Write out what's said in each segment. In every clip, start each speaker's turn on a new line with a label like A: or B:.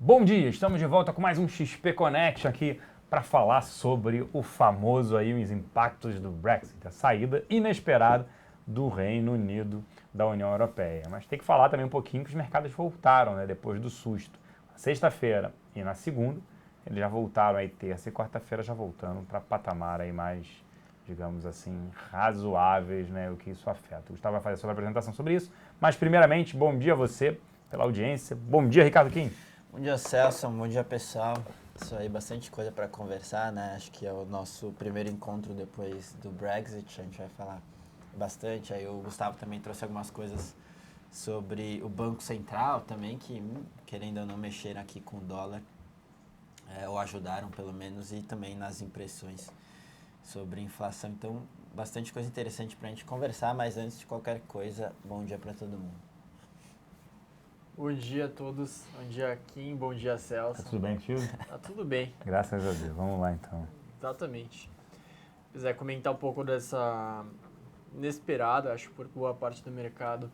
A: Bom dia, estamos de volta com mais um XP Connection aqui para falar sobre o famoso aí, os impactos do Brexit, a saída inesperada do Reino Unido da União Europeia. Mas tem que falar também um pouquinho que os mercados voltaram, né, depois do susto. Na sexta-feira e na segunda, eles já voltaram aí terça e quarta-feira já voltando para patamar aí mais, digamos assim, razoáveis, né, o que isso afeta. O Gustavo vai fazer a sua apresentação sobre isso, mas primeiramente, bom dia a você pela audiência. Bom dia, Ricardo Kim.
B: Bom dia, Celso. Bom dia, pessoal. Isso aí, bastante coisa para conversar, né? Acho que é o nosso primeiro encontro depois do Brexit. A gente vai falar bastante. Aí o Gustavo também trouxe algumas coisas sobre o Banco Central também, que, querendo ou não, mexeram aqui com o dólar, ou ajudaram, pelo menos, e também nas impressões sobre inflação. Então, bastante coisa interessante para a gente conversar, mas antes de qualquer coisa, bom dia para todo mundo.
C: Bom dia a todos, bom dia Kim, bom dia Celso.
A: Tá tudo bem, tio?
C: Tá tudo bem.
A: Graças a Deus. Vamos lá então.
C: Exatamente. Se quiser comentar um pouco dessa inesperada, acho por boa parte do mercado,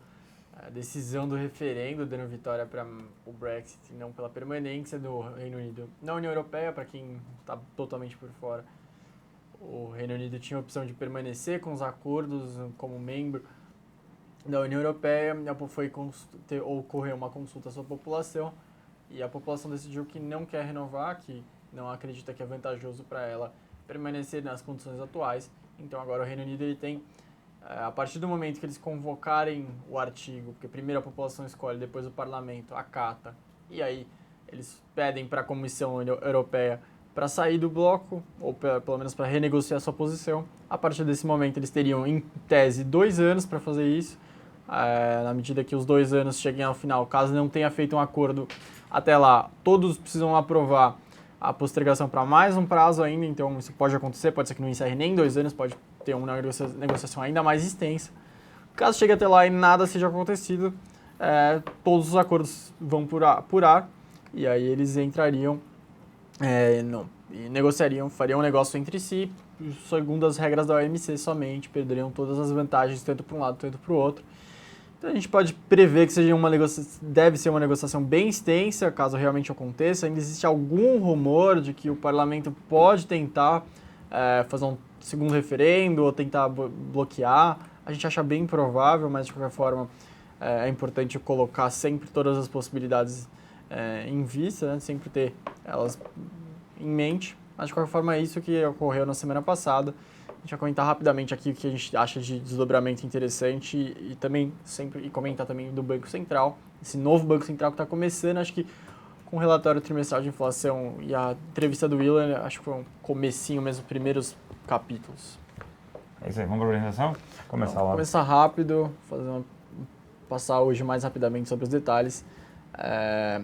C: a decisão do referendo dando vitória para o Brexit e não pela permanência do Reino Unido na União Europeia, para quem está totalmente por fora. O Reino Unido tinha a opção de permanecer com os acordos como membro da União Europeia, ocorreu uma consulta à sua população e a população decidiu que não quer renovar, que não acredita que é vantajoso para ela permanecer nas condições atuais. Então agora o Reino Unido ele tem, a partir do momento que eles convocarem o artigo, porque primeiro a população escolhe, depois o parlamento acata, e aí eles pedem para a Comissão Europeia para sair do bloco, ou pelo menos para renegociar sua posição. A partir desse momento eles teriam, em tese, 2 anos para fazer isso. Na medida que os 2 anos cheguem ao final, caso não tenha feito um acordo até lá, todos precisam aprovar a postergação para mais um prazo ainda, então isso pode acontecer, pode ser que não encerre nem 2 anos, pode ter uma negociação ainda mais extensa. Caso chegue até lá e nada seja acontecido, todos os acordos vão por ar, e aí eles entrariam e negociariam, fariam um negócio entre si, segundo as regras da OMC somente, perderiam todas as vantagens, tanto para um lado, tanto para o outro. Então a gente pode prever que deve ser uma negociação bem extensa, caso realmente aconteça. Ainda existe algum rumor de que o parlamento pode tentar fazer um segundo referendo ou tentar bloquear. A gente acha bem provável, mas de qualquer forma é importante colocar sempre todas as possibilidades em vista, né? Sempre ter elas em mente. Mas de qualquer forma é isso que ocorreu na semana passada. A gente vai comentar rapidamente aqui o que a gente acha de desdobramento interessante e também sempre comentar também do Banco Central, esse novo Banco Central que está começando. Acho que com o relatório trimestral de inflação e a entrevista do Willan, acho que foi um comecinho mesmo, primeiros capítulos.
A: É isso aí, vamos para a apresentação?
C: Começar rápido, passar hoje mais rapidamente sobre os detalhes. A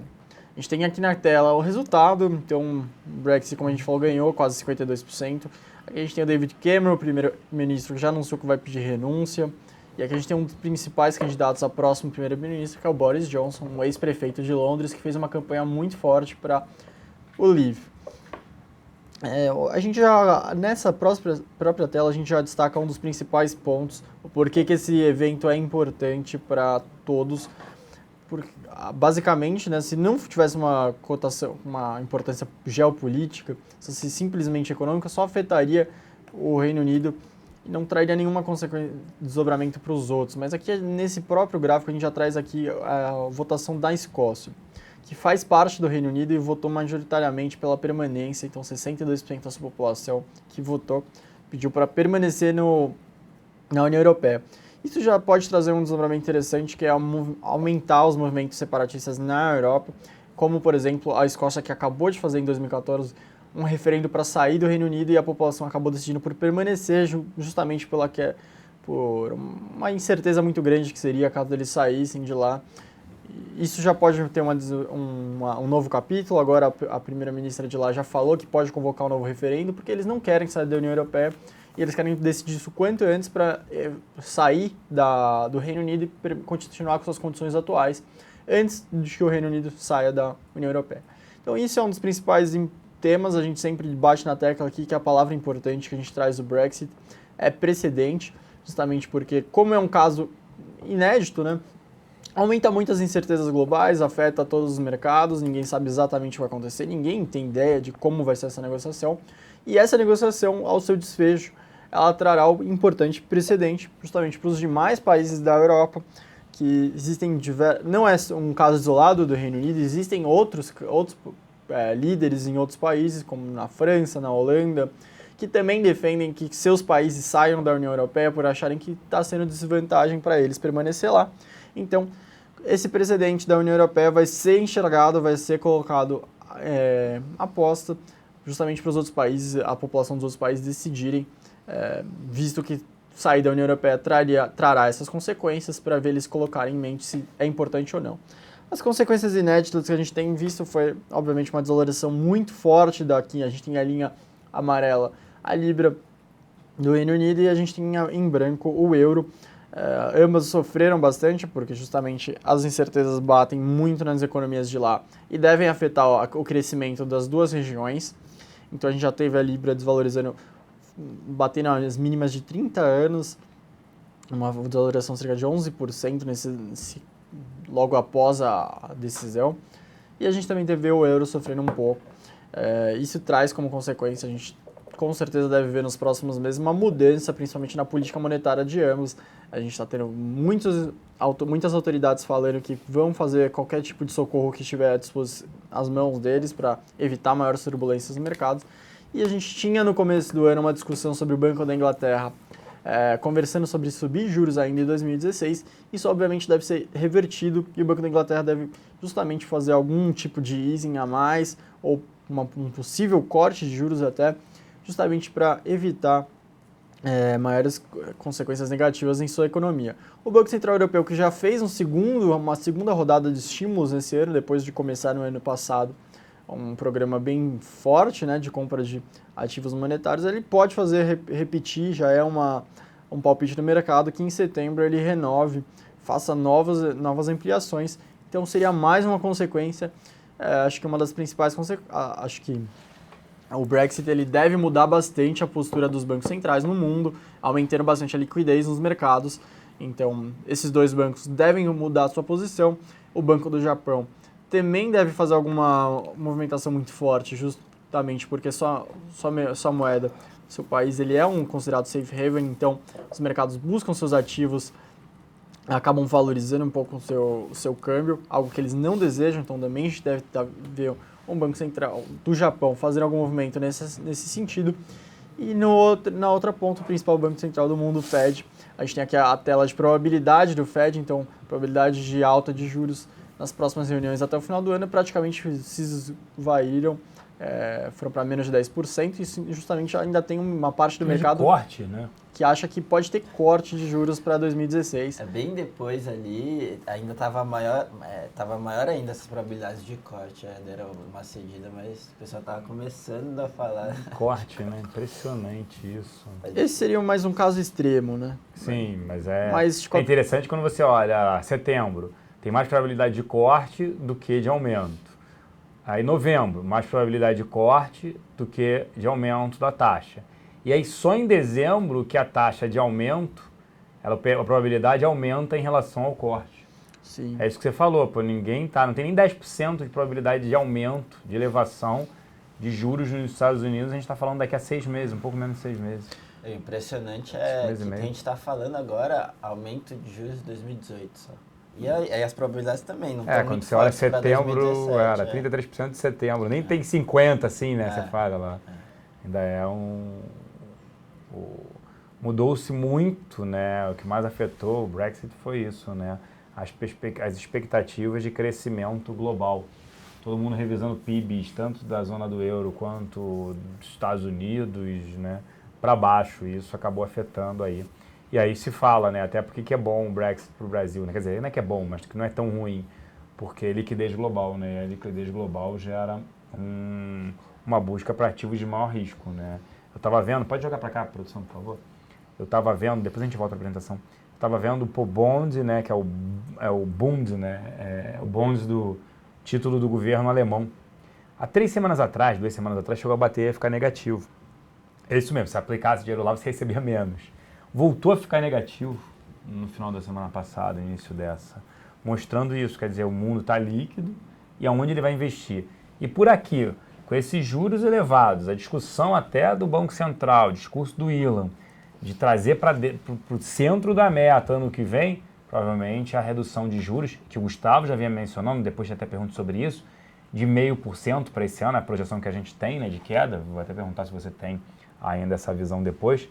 C: gente tem aqui na tela o resultado, então o Brexit, como a gente falou, ganhou quase 52%. Aqui a gente tem o David Cameron, o primeiro-ministro, que já anunciou que vai pedir renúncia. E aqui a gente tem um dos principais candidatos a próximo primeiro-ministro, que é o Boris Johnson, um ex-prefeito de Londres, que fez uma campanha muito forte para o Leave. A gente já, nessa própria tela, a gente já destaca um dos principais pontos, o porquê que esse evento é importante para todos. Porque, basicamente, né, se não tivesse uma importância geopolítica, se fosse simplesmente econômica, só afetaria o Reino Unido e não traria nenhuma consequência de desdobramento para os outros. Mas aqui, nesse próprio gráfico, a gente já traz aqui a votação da Escócia, que faz parte do Reino Unido e votou majoritariamente pela permanência. Então, 62% da sua população que votou pediu para permanecer na União Europeia. Isso já pode trazer um desdobramento interessante, que é aumentar os movimentos separatistas na Europa, como, por exemplo, a Escócia, que acabou de fazer em 2014 um referendo para sair do Reino Unido e a população acabou decidindo por permanecer, justamente por uma incerteza muito grande que seria caso eles saíssem de lá. Isso já pode ter um novo capítulo. Agora a primeira-ministra de lá já falou que pode convocar um novo referendo, porque eles não querem sair da União Europeia. E eles querem decidir isso quanto antes para sair do Reino Unido e continuar com suas condições atuais, antes de que o Reino Unido saia da União Europeia. Então isso é um dos principais temas, a gente sempre bate na tecla aqui que a palavra importante que a gente traz do Brexit é precedente, justamente porque, como é um caso inédito, né, aumenta muitas incertezas globais, afeta todos os mercados, ninguém sabe exatamente o que vai acontecer, ninguém tem ideia de como vai ser essa negociação. E essa negociação, ao seu desfecho, ela trará um importante precedente justamente para os demais países da Europa, que existem não é um caso isolado do Reino Unido, existem outros líderes em outros países, como na França, na Holanda, que também defendem que seus países saiam da União Europeia por acharem que está sendo desvantagem para eles permanecer lá. Então, esse precedente da União Europeia vai ser enxergado, vai ser colocado aposta justamente para os outros países, a população dos outros países decidirem, visto que sair da União Europeia trará essas consequências, para ver eles colocarem em mente se é importante ou não. As consequências inéditas que a gente tem visto foi, obviamente, uma desvalorização muito forte daqui. A gente tem a linha amarela, a Libra do Reino Unido, e a gente tem em branco o euro. Ambas sofreram bastante, porque justamente as incertezas batem muito nas economias de lá e devem afetar o crescimento das duas regiões. Então a gente já teve a Libra desvalorizando, batendo nas mínimas de 30 anos, uma desvalorização cerca de 11% logo após a decisão. E a gente também teve o euro sofrendo um pouco. Isso traz como consequência, a gente com certeza deve ver nos próximos meses uma mudança, principalmente na política monetária de ambos. A gente está tendo muitas autoridades falando que vão fazer qualquer tipo de socorro que estiver às mãos deles para evitar maiores turbulências no mercado. E a gente tinha no começo do ano uma discussão sobre o Banco da Inglaterra, conversando sobre subir juros ainda em 2016. Isso obviamente deve ser revertido e o Banco da Inglaterra deve justamente fazer algum tipo de easing a mais ou um possível corte de juros até, justamente para evitar maiores consequências negativas em sua economia. O Banco Central Europeu, que já fez uma segunda rodada de estímulos nesse ano, depois de começar no ano passado um programa bem forte, né, de compra de ativos monetários, ele pode repetir, já é um palpite do mercado, que em setembro ele renove, faça novas ampliações. Então seria mais uma consequência. Acho que uma das principais acho que o Brexit ele deve mudar bastante a postura dos bancos centrais no mundo, aumentando bastante a liquidez nos mercados. Então, esses dois bancos devem mudar a sua posição. O Banco do Japão também deve fazer alguma movimentação muito forte, justamente porque sua moeda, seu país, ele é considerado safe haven, então os mercados buscam seus ativos, acabam valorizando um pouco o seu câmbio, algo que eles não desejam. Então também a gente deve ver um Banco Central do Japão fazer algum movimento nesse sentido. E na outra ponta, o principal Banco Central do mundo, o Fed. A gente tem aqui a tela de probabilidade do Fed, então probabilidade de alta de juros nas próximas reuniões até o final do ano praticamente se esvaíram, foram para menos de 10%, e justamente ainda tem uma parte do mercado
A: corte, né,
C: que acha que pode ter corte de juros para 2016.
B: Bem depois ali, ainda estava maior ainda essas probabilidades de corte, deram uma cedida, mas o pessoal estava começando a falar.
A: Corte, né? Impressionante isso.
C: Esse seria mais um caso extremo, né?
A: Sim, mas é interessante quando você olha setembro, tem mais probabilidade de corte do que de aumento. Aí novembro, mais probabilidade de corte do que de aumento da taxa. E aí só em dezembro que a taxa de aumento, a probabilidade aumenta em relação ao corte.
C: Sim.
A: É isso que você falou, pô, não tem nem 10% de probabilidade de aumento, de elevação de juros nos Estados Unidos. A gente está falando daqui a 6 meses, um pouco menos de 6 meses.
B: O impressionante é que a gente está falando agora aumento de juros de 2018 só. E aí as probabilidades também não estão
A: quando você olha setembro, era 33% de setembro. Nem tem 50% assim, né? Você fala lá. Ainda mudou-se muito, né? O que mais afetou o Brexit foi isso, né? As expectativas de crescimento global. Todo mundo revisando PIBs, tanto da zona do euro quanto dos Estados Unidos, né? Para baixo. E isso acabou afetando aí. E aí se fala, né, até porque que é bom o Brexit para o Brasil, né? Quer dizer, não é que é bom, mas que não é tão ruim, porque é liquidez global, né? A liquidez global gera uma busca para ativos de maior risco, né? Eu estava vendo, pode jogar para cá, produção, por favor? Eu estava vendo, depois a gente volta à apresentação, eu estava vendo o Pobond, né, que é o Bund, né? É o Bond do título do governo alemão. Há 2 semanas atrás, chegou a bater e ficar negativo. É isso mesmo, se aplicasse dinheiro lá, você recebia menos. Voltou a ficar negativo no final da semana passada, início dessa. mostrando isso. Quer dizer, o mundo está líquido e aonde ele vai investir. E por aqui, com esses juros elevados, a discussão até do Banco Central, o discurso do Ilan, de trazer para o centro da meta ano que vem, provavelmente a redução de juros, que o Gustavo já vinha mencionando, depois até pergunto sobre isso, de 0,5% para esse ano, a projeção que a gente tem, né, de queda, vou até perguntar se você tem ainda essa visão depois,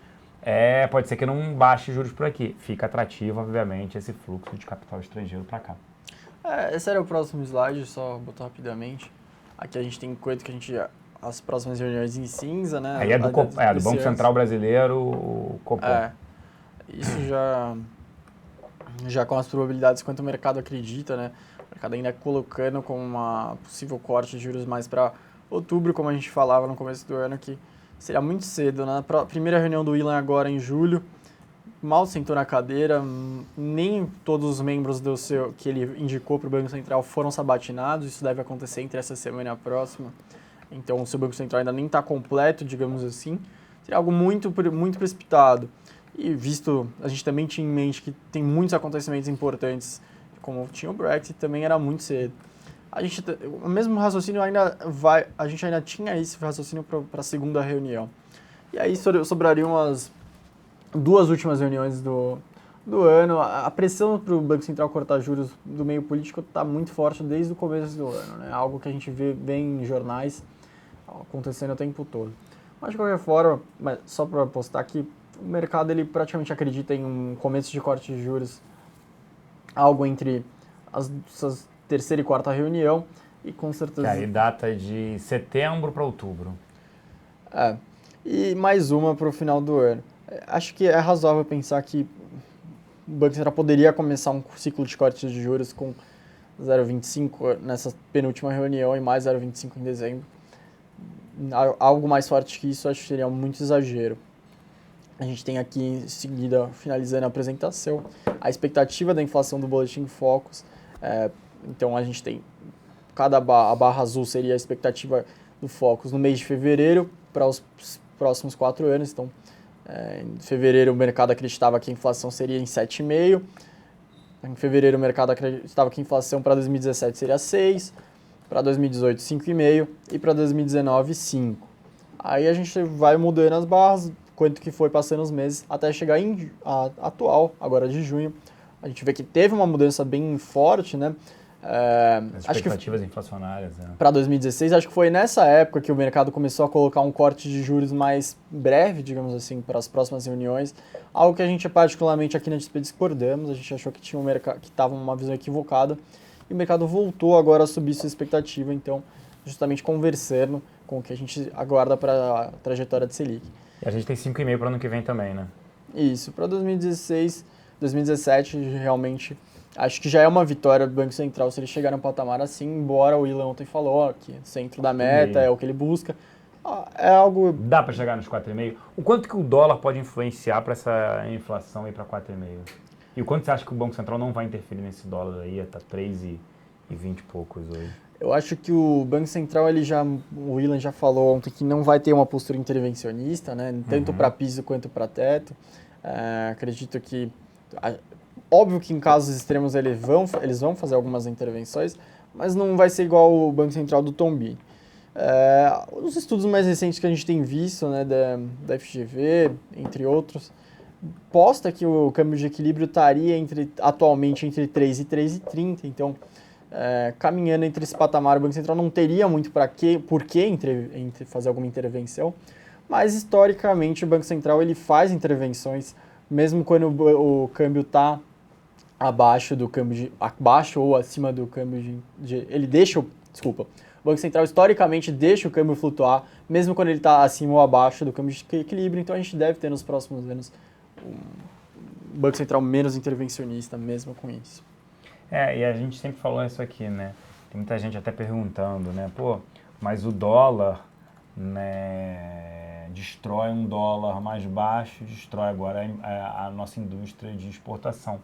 A: pode ser que não baixe juros por aqui. Fica atrativo, obviamente, esse fluxo de capital estrangeiro para cá.
C: Esse era o próximo slide, só botar rapidamente. Aqui a gente tem coisa que a gente... As próximas reuniões em cinza, né?
A: Aí do Banco Central Brasileiro, o Copom.
C: Isso já com as probabilidades quanto o mercado acredita, né? O mercado ainda colocando como uma possível corte de juros mais para outubro, como a gente falava no começo do ano, que seria muito cedo. Na primeira reunião do Ilan agora em julho, mal sentou na cadeira, nem todos os membros que ele indicou para o Banco Central foram sabatinados, isso deve acontecer entre essa semana e a próxima. Então, se o Banco Central ainda nem está completo, digamos assim, seria algo muito, muito precipitado. E visto, a gente também tinha em mente que tem muitos acontecimentos importantes, como tinha o Brexit, também era muito cedo. O mesmo raciocínio a gente ainda tinha esse raciocínio para a segunda reunião. E aí sobrariam as 2 últimas reuniões do ano. A pressão para o Banco Central cortar juros do meio político está muito forte desde o começo do ano, né? Algo que a gente vê bem em jornais acontecendo o tempo todo. Mas de qualquer forma, só para postar aqui, o mercado ele praticamente acredita em um começo de corte de juros, algo entre as terceira e quarta reunião, e com certeza...
A: Que aí data de setembro para outubro.
C: E mais uma para o final do ano. Acho que é razoável pensar que o Banco Central poderia começar um ciclo de cortes de juros com 0,25 nessa penúltima reunião e mais 0,25 em dezembro. Algo mais forte que isso, acho que seria muito exagero. A gente tem aqui em seguida, finalizando a apresentação, a expectativa da inflação do Boletim Focus. Então a gente tem, a barra azul seria a expectativa do Focus no mês de fevereiro para os próximos 4 anos. Então, em fevereiro o mercado acreditava que a inflação seria em 7,5%. Em fevereiro o mercado acreditava que a inflação para 2017 seria 6%, para 2018 5,5% e para 2019 5%. Aí a gente vai mudando as barras, quanto que foi passando os meses, até chegar em atual, agora de junho. A gente vê que teve uma mudança bem forte, né?
A: As expectativas inflacionárias.
C: Para 2016, acho que foi nessa época que o mercado começou a colocar um corte de juros mais breve, digamos assim, para as próximas reuniões. Algo que a gente particularmente aqui na XP discordamos, a gente achou que tinha que estava uma visão equivocada. E o mercado voltou agora a subir sua expectativa, então, justamente conversando com o que a gente aguarda para a trajetória de Selic.
A: E a gente tem 5,5 para o ano que vem também, né?
C: Isso, para 2016, 2017, realmente, acho que já é uma vitória do Banco Central se ele chegar no patamar assim, embora o Ilan ontem falou que centro da meta é o que ele busca. É algo...
A: Dá para chegar nos 4,5? O quanto que o dólar pode influenciar para essa inflação ir para 4,5? E o quanto você acha que o Banco Central não vai interferir nesse dólar aí? Está 3,20 e poucos hoje.
C: Eu acho que o Banco Central, o Ilan já falou ontem que não vai ter uma postura intervencionista, né? Tanto para piso quanto para teto. Acredito que... Óbvio que em casos extremos eles vão fazer algumas intervenções, mas não vai ser igual o Banco Central do Tom Bini. Os estudos mais recentes que a gente tem visto, né, da FGV, entre outros, posta que o câmbio de equilíbrio estaria atualmente entre 3 e 3,30, então caminhando entre esse patamar, o Banco Central não teria muito por que fazer alguma intervenção, mas historicamente o Banco Central ele faz intervenções, mesmo quando o câmbio está abaixo ou acima do câmbio o Banco Central historicamente deixa o câmbio flutuar, mesmo quando ele está acima ou abaixo do câmbio de equilíbrio, então a gente deve ter nos próximos anos um Banco Central menos intervencionista, mesmo com isso.
A: E a gente sempre falou isso aqui, né? Tem muita gente até perguntando, né? Mas o dólar, né, destrói um dólar mais baixo, destrói agora a nossa indústria de exportação.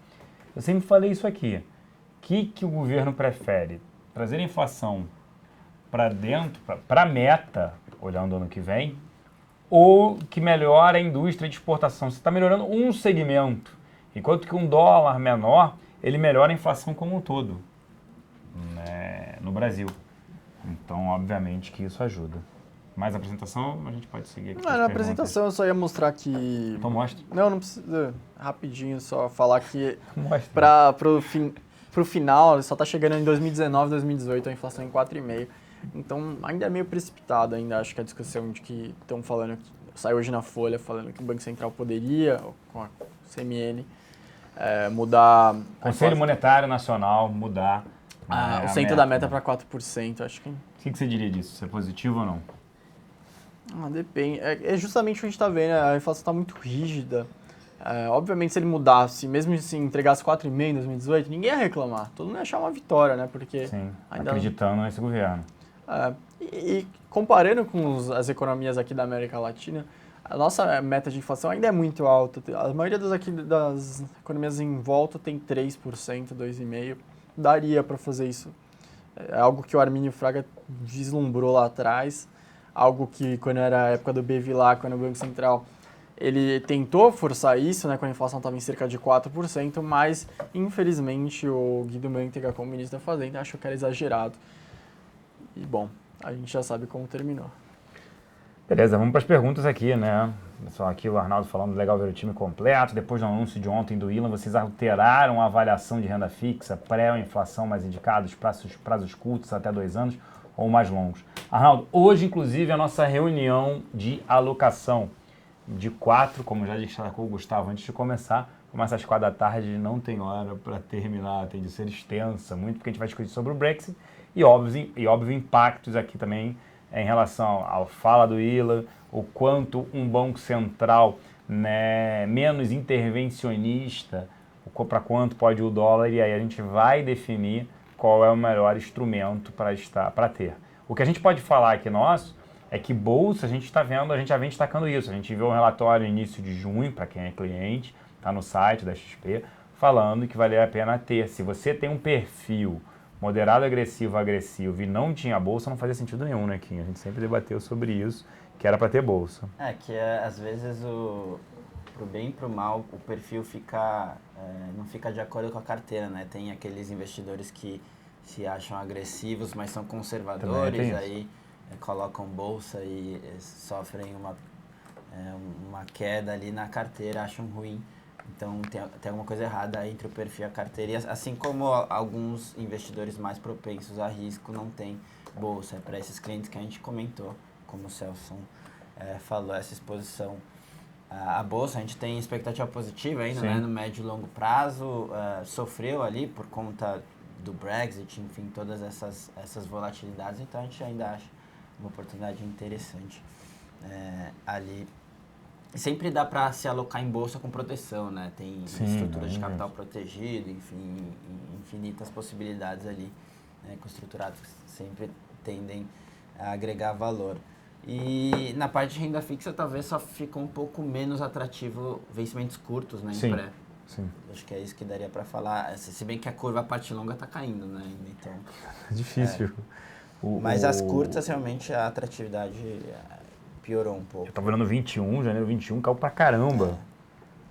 A: Eu sempre falei isso aqui. O que o governo prefere? Trazer a inflação para dentro, para a meta, olhando o ano que vem, ou que melhora a indústria de exportação? Você está melhorando um segmento, enquanto que um dólar menor, ele melhora a inflação como um todo, né, no Brasil. Então, obviamente que isso ajuda. Mais apresentação, a gente pode seguir aqui. com as
C: Na
A: perguntas.
C: apresentação eu só ia mostrar que...
A: Então mostra.
C: Não precisa. Rapidinho, só falar que
A: Mostra.
C: pro final, só tá chegando em 2019, 2018, a inflação em 4,5%. Então, ainda é meio precipitado ainda, acho que a discussão de que estão falando, saiu hoje na Folha, falando que o Banco Central poderia, com a CMN, mudar...
A: Conselho Monetário Nacional mudar
C: o centro da meta para 4%, acho que...
A: O que você diria disso? Isso é positivo ou não?
C: Depende. É justamente o que a gente está vendo, a inflação está muito rígida. Obviamente, se ele mudasse, mesmo se entregasse 4,5% em 2018, ninguém ia reclamar. Todo mundo ia achar uma vitória, né? Porque
A: Sim,
C: ainda...
A: acreditando nesse governo.
C: E comparando com as economias aqui da América Latina, a nossa meta de inflação ainda é muito alta. A maioria das economias em volta tem 3%, 2,5%. Daria para fazer isso. É algo que o Armínio Fraga vislumbrou lá atrás. Algo que, quando era a época do Bevilacqua, quando o Banco Central, ele tentou forçar isso, né, quando a inflação estava em cerca de 4%, mas, infelizmente, o Guido Mantega, como ministro da Fazenda, achou que era exagerado. E, bom, a gente já sabe como terminou.
A: Beleza, vamos para as perguntas aqui, né? Pessoal, aqui o Arnaldo falando, legal ver o time completo. Depois do anúncio de ontem do Ilan, vocês alteraram a avaliação de renda fixa, pré-inflação mais indicados, prazos curtos até 2 anos ou mais longos. Arnaldo, hoje, inclusive, a nossa reunião de alocação de 4, como já destacou o Gustavo antes de começar, começa às 4 da tarde, não tem hora para terminar, tem de ser extensa, muito porque a gente vai discutir sobre o Brexit e óbvio impactos aqui também em relação ao fala do Ilan, o quanto um banco central, né, menos intervencionista, para quanto pode o dólar, e aí a gente vai definir qual é o melhor instrumento para ter. O que a gente pode falar aqui nosso é que bolsa, a gente está vendo, a gente já vem destacando isso. A gente viu um relatório no início de junho, para quem é cliente, está no site da XP, falando que valia a pena ter. Se você tem um perfil moderado, agressivo e não tinha bolsa, não fazia sentido nenhum, né, Kim? A gente sempre debateu sobre isso, que era para ter bolsa.
B: Às vezes pro bem e pro mal, o perfil não fica de acordo com a carteira, né? Tem aqueles investidores que se acham agressivos, mas são conservadores, aí colocam bolsa e sofrem uma queda ali na carteira, acham ruim. Então tem alguma coisa errada entre o perfil e a carteira. E assim como alguns investidores mais propensos a risco não têm bolsa, é para esses clientes que a gente comentou, como o Celso falou, essa exposição à bolsa, a gente tem expectativa positiva ainda, né, no médio e longo prazo, sofreu ali por conta do Brexit, enfim, todas essas volatilidades, então a gente ainda acha uma oportunidade interessante ali. Sempre dá para se alocar em bolsa com proteção, né? Tem estrutura de capital protegido, enfim, infinitas possibilidades ali, né, com estruturados que sempre tendem a agregar valor. E na parte de renda fixa talvez só ficou um pouco menos atrativo vencimentos curtos, né, em pré.
A: Sim.
B: Acho que é isso que daria para falar, se bem que a curva, a parte longa está caindo, né? Então,
A: difícil.
B: Mas as curtas, realmente, a atratividade piorou um pouco.
A: Eu tava olhando 21, janeiro 21, caiu pra caramba.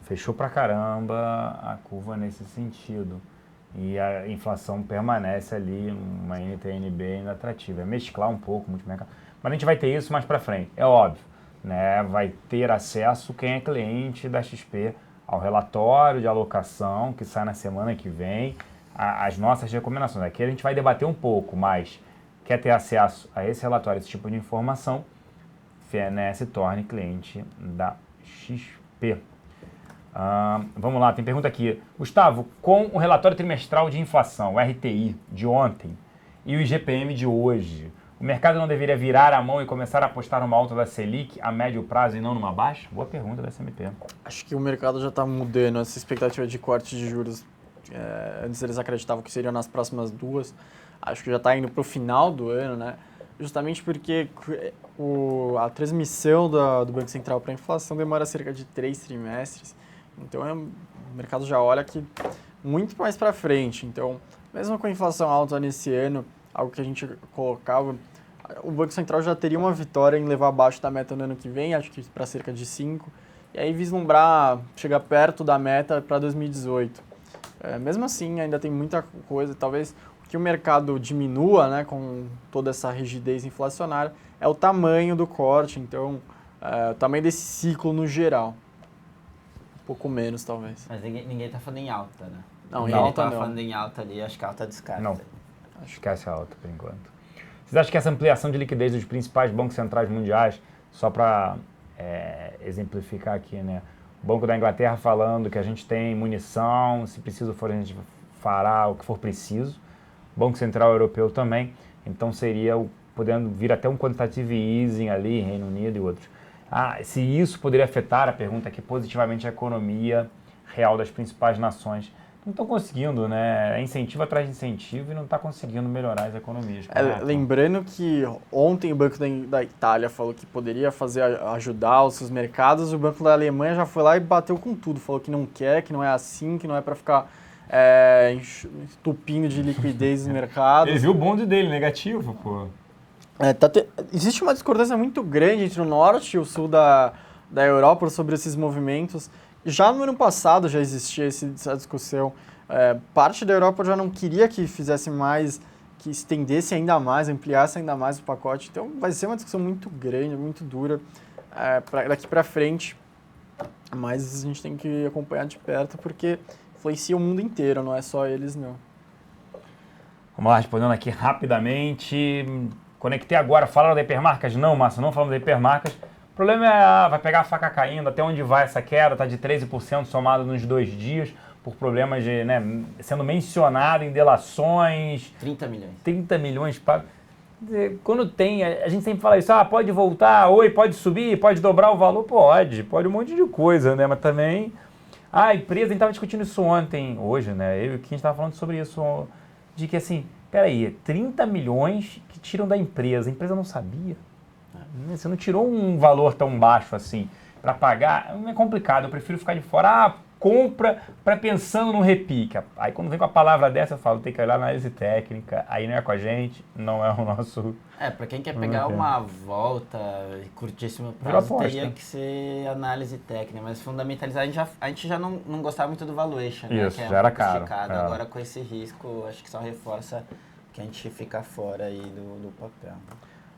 A: Fechou pra caramba a curva nesse sentido. E a inflação permanece ali, uma NTNB ainda atrativa. É mesclar um pouco, multimercado. Mas a gente vai ter isso mais pra frente, é óbvio. Né? Vai ter acesso, quem é cliente da XP, ao relatório de alocação que sai na semana que vem, as nossas recomendações. Aqui a gente vai debater um pouco, mas quer ter acesso a esse relatório, esse tipo de informação, né, se torne cliente da XP. Vamos lá, tem pergunta aqui. Gustavo, com o relatório trimestral de inflação, o RTI, de ontem, e o IGPM de hoje, o mercado não deveria virar a mão e começar a apostar numa alta da Selic a médio prazo e não numa baixa? Boa pergunta da SMP.
C: Acho que o mercado já está mudando essa expectativa de corte de juros. Antes eles acreditavam que seriam nas próximas 2. Acho que já está indo para o final do ano, né? Justamente porque a transmissão do Banco Central para a inflação demora cerca de 3 trimestres. Então, o mercado já olha que muito mais para frente. Então, mesmo com a inflação alta nesse ano, algo que a gente colocava, o Banco Central já teria uma vitória em levar abaixo da meta no ano que vem, acho que para cerca de 5, e aí vislumbrar, chegar perto da meta para 2018. mesmo assim, ainda tem muita coisa, talvez que o mercado diminua, né, com toda essa rigidez inflacionária, é o tamanho do corte, então, o tamanho desse ciclo no geral. Um pouco menos, talvez.
B: Mas ninguém tá falando em alta, né?
C: Não, em
B: Ninguém
C: alta
B: tá
C: não.
B: falando em alta ali, acho que a alta descarta.
A: Não, esquece a alta por enquanto. Vocês acham que essa ampliação de liquidez dos principais bancos centrais mundiais, só para exemplificar aqui, né? O Banco da Inglaterra falando que a gente tem munição, se preciso for a gente fará o que for preciso. Banco Central Europeu também, então seria podendo vir até um quantitative easing ali, Reino Unido e outros. Se isso poderia afetar, a pergunta aqui, positivamente a economia real das principais nações. Não estão conseguindo, né? É incentivo atrás de incentivo e não está conseguindo melhorar as economias.
C: Lembrando que ontem o Banco da Itália falou que poderia ajudar os seus mercados, o Banco da Alemanha já foi lá e bateu com tudo, falou que não quer, que não é assim, que não é para ficar entupindo de liquidez nos mercados.
A: Ele viu o bonde dele, negativo, pô.
C: Existe uma discordância muito grande entre o norte e o sul da Europa sobre esses movimentos. Já no ano passado já existia essa discussão. Parte da Europa já não queria que fizesse mais, que estendesse ainda mais, ampliasse ainda mais o pacote. Então vai ser uma discussão muito grande, muito dura daqui para frente. Mas a gente tem que acompanhar de perto porque influencia o mundo inteiro, não é só eles não.
A: Vamos lá, respondendo aqui rapidamente. Conectei agora, falaram da hipermarcas? Não, Márcio, não falando da hipermarcas. O problema vai pegar a faca caindo, até onde vai essa queda, está de 13% somado nos 2 dias, por problemas de, sendo mencionado em delações.
B: 30 milhões.
A: 30 milhões. Quando tem, a gente sempre fala isso, pode voltar, pode subir, pode dobrar o valor, pode um monte de coisa, né? Mas também, a empresa, a gente estava discutindo isso hoje, né? Eu e o Kim estava falando sobre isso, de que assim, peraí, 30 milhões que tiram da empresa, a empresa não sabia. Você não tirou um valor tão baixo assim para pagar, é complicado, eu prefiro ficar de fora. Compra para pensando no repique. Aí quando vem com a palavra dessa, eu falo, tem que olhar na análise técnica, aí não é com a gente, não é o nosso...
B: para quem quer pegar uma volta e curtíssimo prazo, teria que ser análise técnica, mas fundamentalizar, a gente já não gostava muito do valuation, né?
A: Isso,
B: que
A: já era caro.
B: Agora com esse risco, acho que só reforça que a gente fica fora aí do papel.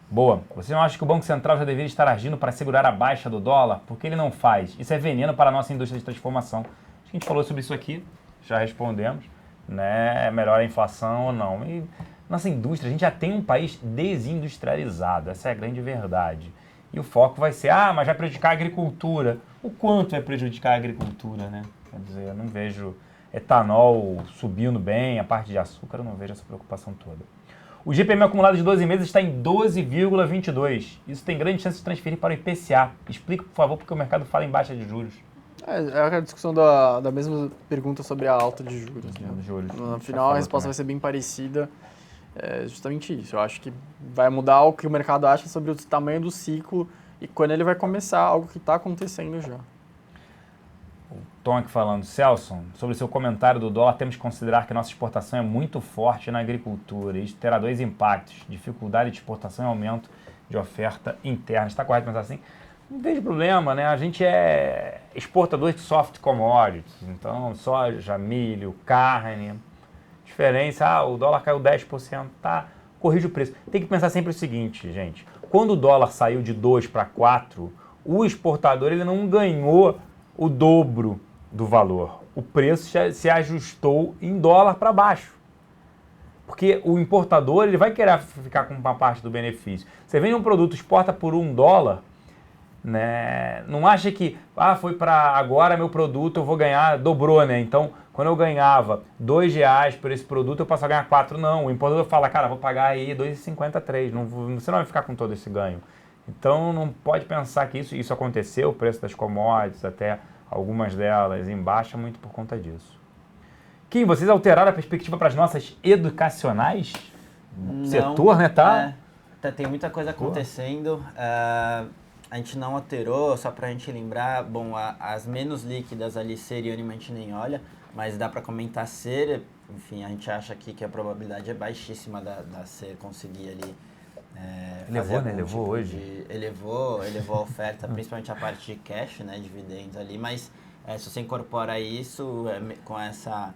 A: Boa. Você não acha que o Banco Central já deveria estar agindo para segurar a baixa do dólar? Por que ele não faz? Isso é veneno para a nossa indústria de transformação. Acho que a gente falou sobre isso aqui, já respondemos, né? É melhor a inflação ou não? E nossa indústria, a gente já tem um país desindustrializado, essa é a grande verdade. E o foco vai ser, mas vai prejudicar a agricultura. O quanto vai prejudicar a agricultura, né? Quer dizer, eu não vejo etanol subindo bem, a parte de açúcar, eu não vejo essa preocupação toda. O GPM acumulado de 12 meses está em 12,22. Isso tem grande chance de transferir para o IPCA. Explica, por favor, porque o mercado fala em baixa de juros.
C: É a discussão da mesma pergunta sobre a alta de juros. Né? No final, a resposta vai ser bem parecida. É justamente isso. Eu acho que vai mudar o que o mercado acha sobre o tamanho do ciclo e quando ele vai começar, algo que está acontecendo já.
A: Tom aqui falando, Celso, sobre seu comentário do dólar, temos que considerar que nossa exportação é muito forte na agricultura. Isso terá 2 impactos, dificuldade de exportação e aumento de oferta interna. Está correto pensar assim? Não vejo problema, né? A gente é exportador de soft commodities, então soja, milho, carne. Diferença, o dólar caiu 10%, tá? Corrige o preço. Tem que pensar sempre o seguinte, gente. Quando o dólar saiu de 2 para 4, o exportador ele não ganhou o dobro do valor. O preço se ajustou em dólar para baixo. Porque o importador ele vai querer ficar com uma parte do benefício. Você vende um produto, exporta por $1, né? Não acha que, foi para agora meu produto, eu vou ganhar, dobrou, né? Então, quando eu ganhava R$2 por esse produto, eu passo a ganhar 4. Não, o importador fala, cara, vou pagar aí R$2,53. Você não vai ficar com todo esse ganho. Então, não pode pensar que isso aconteceu, o preço das commodities, até algumas delas em baixa, muito por conta disso. Kim, vocês alteraram a perspectiva para as nossas educacionais? O setor, né?
B: Tem muita coisa acontecendo. A gente não alterou, só para a gente lembrar, bom, as menos líquidas ali, Ser e Ânima, a gente nem olha, mas dá para comentar Ser, enfim, a gente acha aqui que a probabilidade é baixíssima da Ser conseguir ali
A: elevou, né? Elevou hoje.
B: Elevou a oferta, principalmente a parte de cash, né? Dividendos ali, mas se você incorpora isso com essa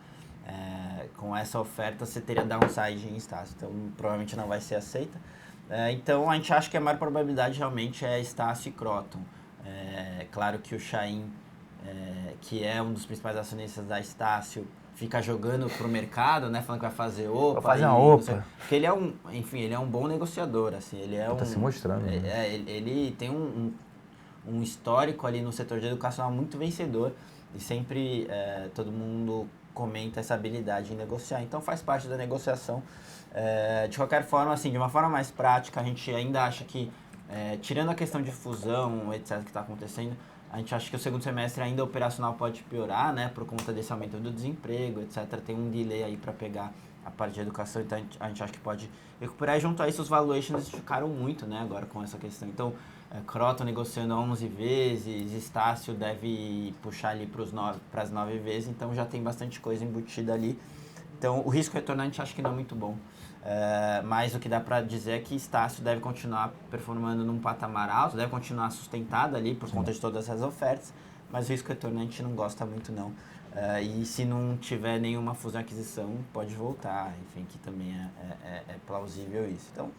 B: com essa oferta você teria downside em Estácio, então provavelmente não vai ser aceita. Então a gente acha que a maior probabilidade realmente é Estácio e Croton. Claro que o Chain, que é um dos principais acionistas da Estácio, fica jogando pro mercado, né, falando que vai fazer OPA.
A: Vou fazer uma OPA.
B: Porque ele é um bom negociador, assim, ele é
A: Tá se mostrando.
B: ele tem um histórico ali no setor de educacional muito vencedor e sempre todo mundo comenta essa habilidade em negociar, então faz parte da negociação. De qualquer forma, assim, de uma forma mais prática, a gente ainda acha que, tirando a questão de fusão, etc, que está acontecendo, a gente acha que o segundo semestre ainda operacional pode piorar, né, por conta desse aumento do desemprego, etc. Tem um delay aí para pegar a parte de educação, então a gente acha que pode recuperar. E junto a isso, os valuations esticaram muito, né, agora com essa questão. Então, Croton negociando 11 vezes, Estácio deve puxar ali para as 9 vezes, então já tem bastante coisa embutida ali. Então, o risco retorno a gente acha que não é muito bom. Mas o que dá para dizer é que Estácio deve continuar performando num patamar alto, deve continuar sustentado ali por conta de todas essas ofertas, mas o risco retorno a gente não gosta muito não. E se não tiver nenhuma fusão e aquisição, pode voltar, enfim, que também é plausível isso. Então,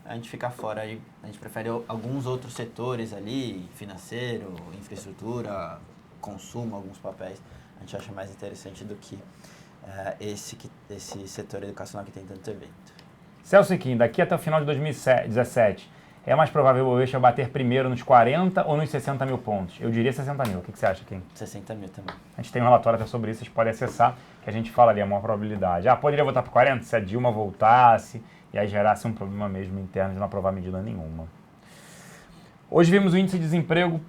B: a gente fica fora, a gente prefere alguns outros setores ali, financeiro, infraestrutura, consumo, alguns papéis, a gente acha mais interessante do que esse setor educacional que tem tanto evento.
A: Celso Kim, daqui até o final de 2017, é mais provável o Bovespa bater primeiro nos 40 ou nos 60 mil pontos? Eu diria 60 mil. O que você acha, Kim?
B: 60 mil também.
A: A gente tem um relatório até sobre isso, vocês podem acessar, que a gente fala ali a maior probabilidade. Poderia voltar para 40 se a Dilma voltasse e aí gerasse um problema mesmo interno de não aprovar medida nenhuma. Hoje vimos o índice de desemprego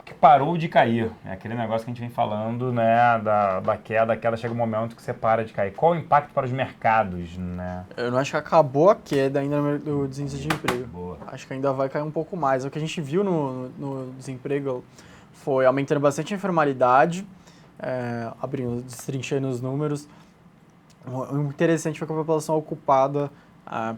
A: que parou de cair. É aquele negócio que a gente vem falando, né, da queda. A queda chega um momento que você para de cair. Qual o impacto para os mercados, né?
C: Eu não acho que acabou a queda ainda do índice de emprego.
A: Boa.
C: Acho que ainda vai cair um pouco mais. O que a gente viu no desemprego foi aumentando bastante a informalidade, destrinchando os números. O interessante foi que a população ocupada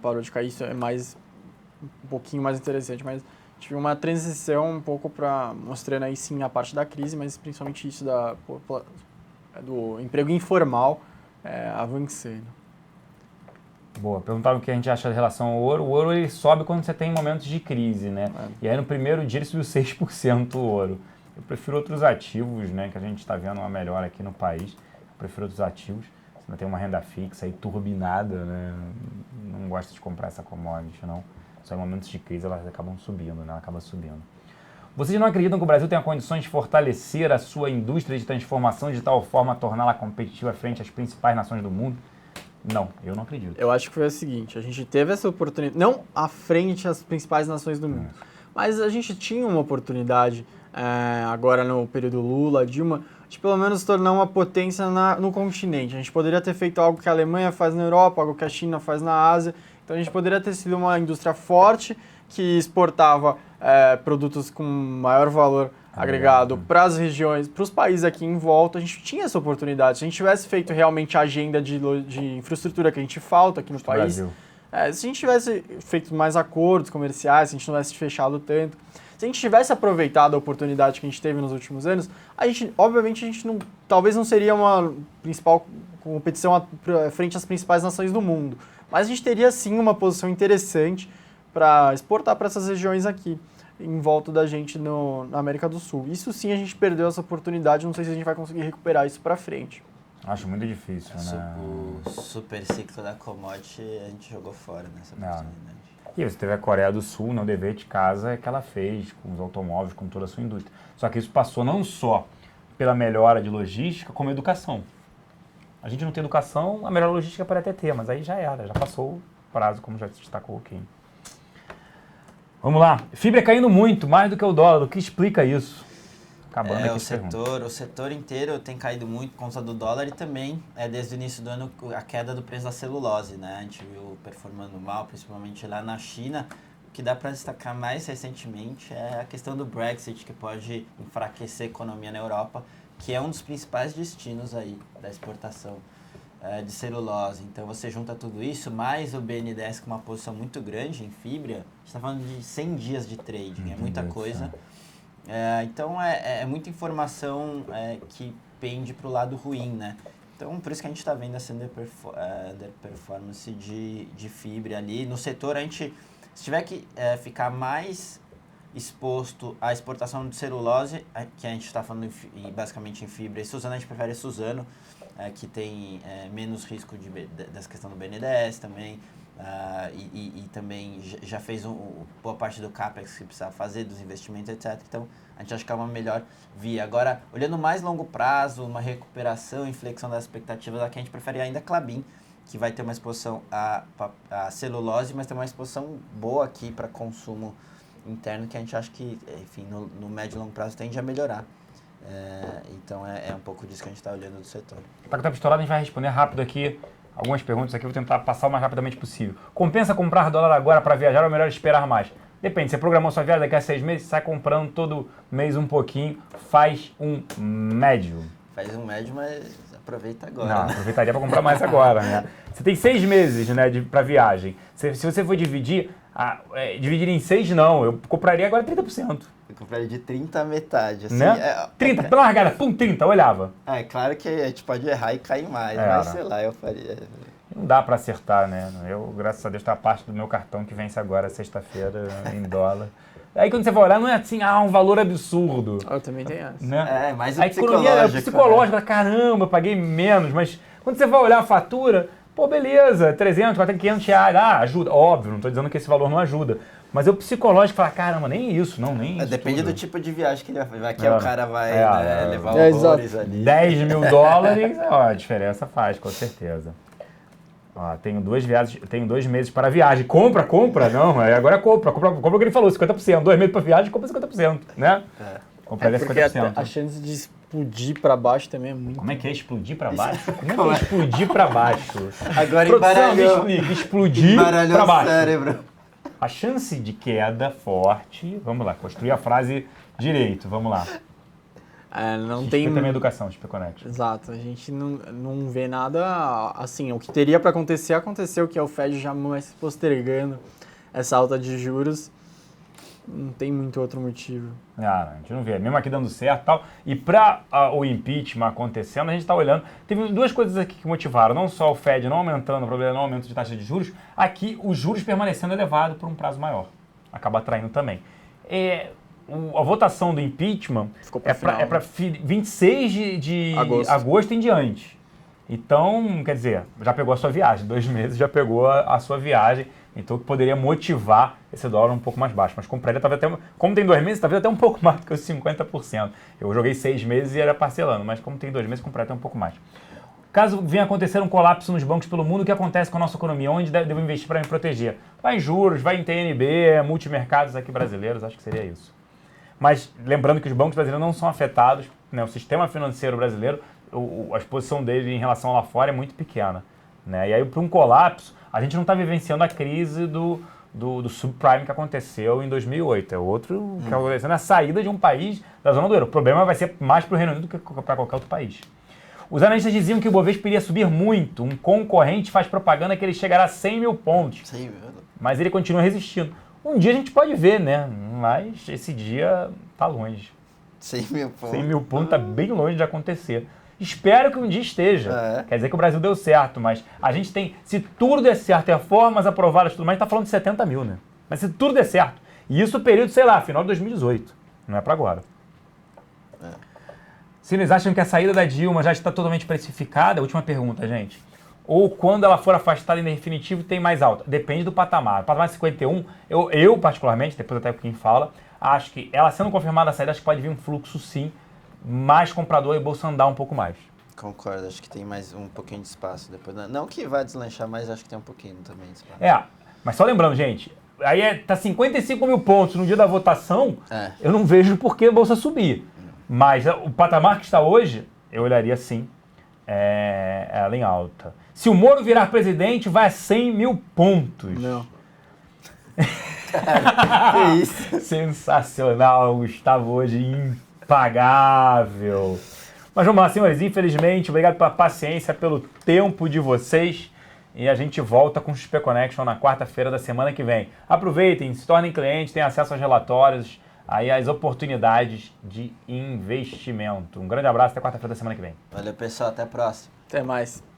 C: parou de cair. Isso é um pouquinho mais interessante, mas tive uma transição um pouco para mostrando aí sim a parte da crise, mas principalmente isso do emprego informal avançando.
A: Boa. Perguntaram o que a gente acha em relação ao ouro. O ouro ele sobe quando você tem momentos de crise, né? E aí no primeiro dia ele subiu 6% o ouro. Eu prefiro outros ativos, né? Que a gente está vendo uma melhora aqui no país. Eu prefiro outros ativos. Você não tem uma renda fixa aí turbinada, né? Não gosto de comprar essa commodity, não. Só em momentos de crise elas acabam subindo, né? Ela acaba subindo. Vocês não acreditam que o Brasil tenha condições de fortalecer a sua indústria de transformação de tal forma a torná-la competitiva frente às principais nações do mundo? Não, eu não acredito.
C: Eu acho que foi o seguinte, a gente teve essa oportunidade, não à frente às principais nações do mundo, mas a gente tinha uma oportunidade agora no período Lula, Dilma, de pelo menos tornar uma potência no continente. A gente poderia ter feito algo que a Alemanha faz na Europa, algo que a China faz na Ásia. Então a gente poderia ter sido uma indústria forte que exportava produtos com maior valor agregado para as regiões, para os países aqui em volta. A gente tinha essa oportunidade. Se a gente tivesse feito realmente a agenda de infraestrutura que a gente falta aqui no país, se a gente tivesse feito mais acordos comerciais, se a gente não tivesse fechado tanto, se a gente tivesse aproveitado a oportunidade que a gente teve nos últimos anos, obviamente a gente talvez não seria uma principal competição frente às principais nações do mundo, mas a gente teria sim uma posição interessante para exportar para essas regiões aqui, em volta da gente na América do Sul. Isso sim a gente perdeu essa oportunidade, não sei se a gente vai conseguir recuperar isso para frente.
A: Acho muito difícil, né?
B: O super ciclo da commodity a gente jogou fora nessa oportunidade.
A: E você teve a Coreia do Sul, no dever de casa que ela fez com os automóveis, com toda a sua indústria. Só que isso passou não só pela melhora de logística, como educação. A gente não tem educação, a melhor logística pode até ter, mas aí já era, já passou o prazo, como já se destacou aqui. Vamos lá. Fibra caindo muito, mais do que o dólar. O que explica isso? Acabando aqui
B: o setor inteiro tem caído muito por conta do dólar e também, desde o início do ano, a queda do preço da celulose, né? A gente viu performando mal, principalmente lá na China. O que dá para destacar mais recentemente é a questão do Brexit, que pode enfraquecer a economia na Europa, que é um dos principais destinos aí da exportação de celulose. Então você junta tudo isso, mais o BNDES com uma posição muito grande em fibra, a gente está falando de 100 dias de trading, é muita coisa. Então é muita informação que pende para o lado ruim, né? Então, por isso que a gente está vendo essa underperformance de fibra ali. No setor, a gente, se tiver que ficar mais exposto à exportação de celulose, que a gente está falando basicamente em fibra, e Suzano, a gente prefere Suzano, que tem menos risco dessa questão do BNDES também, e também já fez boa parte do CAPEX que precisava fazer, dos investimentos, etc. Então, a gente acha que é uma melhor via. Agora, olhando mais longo prazo, uma recuperação, inflexão das expectativas, aqui a gente prefere ainda a Klabin, que vai ter uma exposição à celulose, mas tem uma exposição boa aqui para consumo interno, que a gente acha que, enfim, no médio e longo prazo tende a melhorar. Então, é um pouco disso que a gente está olhando do setor.
A: Tá com o tempo estourado, a gente vai responder rápido aqui algumas perguntas aqui, vou tentar passar o mais rapidamente possível. Compensa comprar dólar agora para viajar ou é melhor esperar mais? Depende, você programou sua viagem daqui a 6 meses, sai comprando todo mês um pouquinho, faz um médio.
B: Faz um médio, mas aproveita agora.
A: Não,
B: né?
A: aproveitaria para comprar mais agora, né? Você tem 6 meses, né, para viagem. Se você for dividir em 6 não, eu compraria agora 30%.
B: Eu compraria de 30 a metade. Assim,
A: Né? 30, pela largada, pum, 30, olhava.
B: É claro que a gente pode errar e cair mais, mas sei lá, eu faria.
A: Não dá para acertar, né? Eu, graças a Deus, tá a parte do meu cartão que vence agora, sexta-feira, em dólar. Aí quando você vai olhar, não é assim, um valor absurdo.
C: Eu também tenho essa.
A: Né?
B: Mais o
A: a economia é psicológica, né? Caramba, eu paguei menos, mas quando você vai olhar a fatura, pô, beleza, 300, 400, 500 reais, ajuda. Óbvio, não estou dizendo que esse valor não ajuda. Mas eu psicológico fala, caramba, nem isso, nem isso.
B: Depende
A: tudo.
B: do tipo de viagem que ele vai fazer. Aqui o cara vai levar
C: horrores
B: ali.
A: 10 mil dólares, a diferença faz, com certeza. Tenho 2 meses para viagem. Compra, não, agora compra o que ele falou, 50%. 2 meses para viagem, compra 50%, né? Compraria 50%.
C: A chance de explodir para baixo também é muito.
A: Como é que é explodir para baixo? Como é que é explodir para baixo?
B: Agora
A: produção, me explica, explodir para baixo.
B: O cérebro.
A: A chance de queda forte, vamos lá, construir a frase direito, vamos lá.
C: Não tem
A: também educação, Speconect.
C: Exato, a gente não vê nada assim, o que teria para acontecer, aconteceu, que é o Fed já mais postergando essa alta de juros. Não tem muito outro motivo.
A: A gente não vê, mesmo aqui dando certo e tal. E para o impeachment acontecendo, a gente está olhando. Teve 2 coisas aqui que motivaram, não só o Fed não aumentando, o problema não aumento de taxa de juros, aqui os juros permanecendo elevados por um prazo maior. Acaba atraindo também. A votação do impeachment é para 26 de agosto em diante. Então, quer dizer, já pegou a sua viagem, 2 meses já pegou a sua viagem, então poderia motivar esse dólar um pouco mais baixo. Mas compraria, como tem 2 meses, talvez até um pouco mais do que os 50%. Eu joguei 6 meses e era parcelando, mas como tem 2 meses, compraria até um pouco mais. Caso venha acontecer um colapso nos bancos pelo mundo, o que acontece com a nossa economia? Onde devo investir para me proteger? Vai em juros, vai em TNB, multimercados aqui brasileiros, acho que seria isso. Mas lembrando que os bancos brasileiros não são afetados, né? O sistema financeiro brasileiro, a exposição dele em relação lá fora é muito pequena, né? E aí, para um colapso, a gente não está vivenciando a crise do subprime que aconteceu em 2008. É outro que está acontecendo, a saída de um país da zona do euro. O problema vai ser mais para o Reino Unido do que para qualquer outro país. Os analistas diziam que o Bovespa iria subir muito. Um concorrente faz propaganda que ele chegará a 100 mil pontos.
B: 100 mil.
A: Mas ele continua resistindo. Um dia a gente pode ver, né? Mas esse dia tá longe.
B: 100 mil pontos.
A: 100 mil pontos tá bem longe de acontecer. Espero que um dia esteja. Quer dizer que o Brasil deu certo, mas a gente tem... Se tudo der certo, reformas aprovadas e tudo mais, a gente tá falando de 70 mil, né? Mas se tudo der certo. E isso no período, sei lá, final de 2018. Não é para agora. Se eles acham que a saída da Dilma já está totalmente precificada, última pergunta, gente. Ou quando ela for afastada em definitivo, tem mais alta? Depende do patamar. O patamar 51, eu particularmente, depois até quem fala, acho que ela sendo confirmada a saída, acho que pode vir um fluxo sim, mais comprador e bolsa andar um pouco mais.
B: Concordo, acho que tem mais um pouquinho de espaço depois. Não que vai deslanchar, mas acho que tem um pouquinho também de espaço.
A: Mas só lembrando, gente, aí tá 55 mil pontos no dia da votação, eu não vejo por que a bolsa subir. Mas o patamar que está hoje, eu olharia sim, ela em alta. Se o Moro virar presidente, vai a 100 mil pontos.
C: Não.
B: Que isso?
A: Sensacional, Gustavo, hoje impagável. Mas vamos lá, senhores, infelizmente, obrigado pela paciência, pelo tempo de vocês. E a gente volta com o XP Connection na quarta-feira da semana que vem. Aproveitem, se tornem clientes, tenham acesso aos relatórios, aí as oportunidades de investimento. Um grande abraço, até quarta-feira da semana que vem.
B: Valeu, pessoal, até a próxima.
C: Até mais.